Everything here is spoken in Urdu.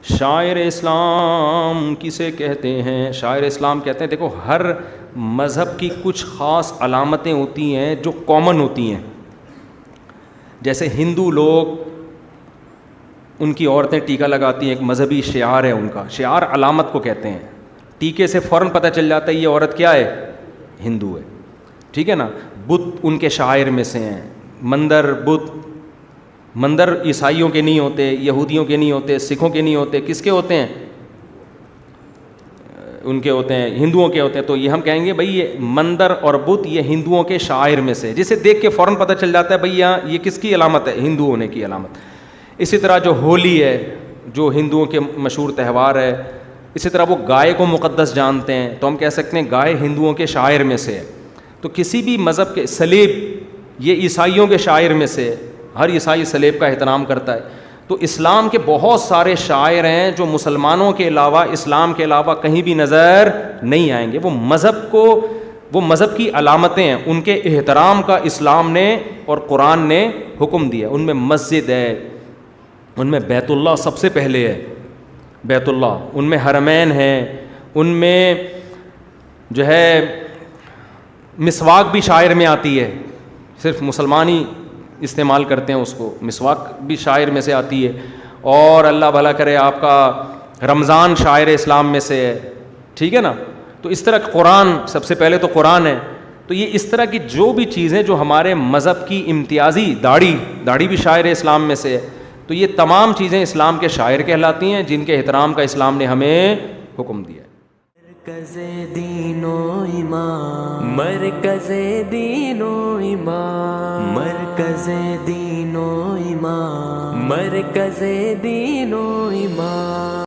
شاعر اسلام کسے کہتے ہیں؟ شاعر اسلام کہتے ہیں، دیکھو ہر مذہب کی کچھ خاص علامتیں ہوتی ہیں جو کامن ہوتی ہیں. جیسے ہندو لوگ، ان کی عورتیں ٹیکا لگاتی ہیں، ایک مذہبی شعار ہے ان کا. شعار علامت کو کہتے ہیں. ٹیکے سے فوراً پتہ چل جاتا ہے یہ عورت کیا ہے، ہندو ہے. ٹھیک ہے نا. بت ان کے شاعر میں سے ہیں. مندر عیسائیوں کے نہیں ہوتے، یہودیوں کے نہیں ہوتے، سکھوں کے نہیں ہوتے، کس کے ہوتے ہیں؟ ان کے ہوتے ہیں، ہندوؤں کے ہوتے ہیں. تو یہ ہم کہیں گے بھائی یہ مندر اور بت یہ ہندوؤں کے شاعر میں سے، جسے دیکھ کے فوراً پتہ چل جاتا ہے بھائی یہاں یہ کس کی علامت ہے، ہندو ہونے کی علامت. اسی طرح جو ہولی ہے، جو ہندوؤں کے مشہور تہوار ہے، اسی طرح وہ گائے کو مقدس جانتے ہیں، تو ہم کہہ سکتے ہیں گائے ہندوؤں کے شاعر میں سے ہے. تو کسی بھی مذہب کے، سلیب یہ عیسائیوں کے شاعر میں سے ہے، ہر عیسائی سلیب کا احترام کرتا ہے. تو اسلام کے بہت سارے شاعر ہیں جو مسلمانوں کے علاوہ، اسلام کے علاوہ کہیں بھی نظر نہیں آئیں گے. وہ مذہب کی علامتیں ہیں، ان کے احترام کا اسلام نے اور قرآن نے حکم دیا. ان میں مسجد ہے، ان میں بیت اللہ سب سے پہلے ہے، بیت اللہ. ان میں حرمین ہیں، ان میں جو ہے مسواک بھی شاعر میں آتی ہے، صرف مسلمان ہی استعمال کرتے ہیں اس کو. مسواک بھی شاعر میں سے آتی ہے. اور اللہ بھلا کرے آپ کا رمضان شاعر اسلام میں سے ہے. ٹھیک ہے نا. تو اس طرح قرآن، سب سے پہلے تو قرآن ہے. تو یہ اس طرح کی جو بھی چیزیں جو ہمارے مذہب کی امتیازی، داڑھی بھی شاعر اسلام میں سے ہے. تو یہ تمام چیزیں اسلام کے شاعر کہلاتی ہیں، جن کے احترام کا اسلام نے ہمیں حکم دیا ہے. مرکز دین و ایمان، مرکز دین و ایمان، مرکز دین و ایمان، مرکز دین و ایمان.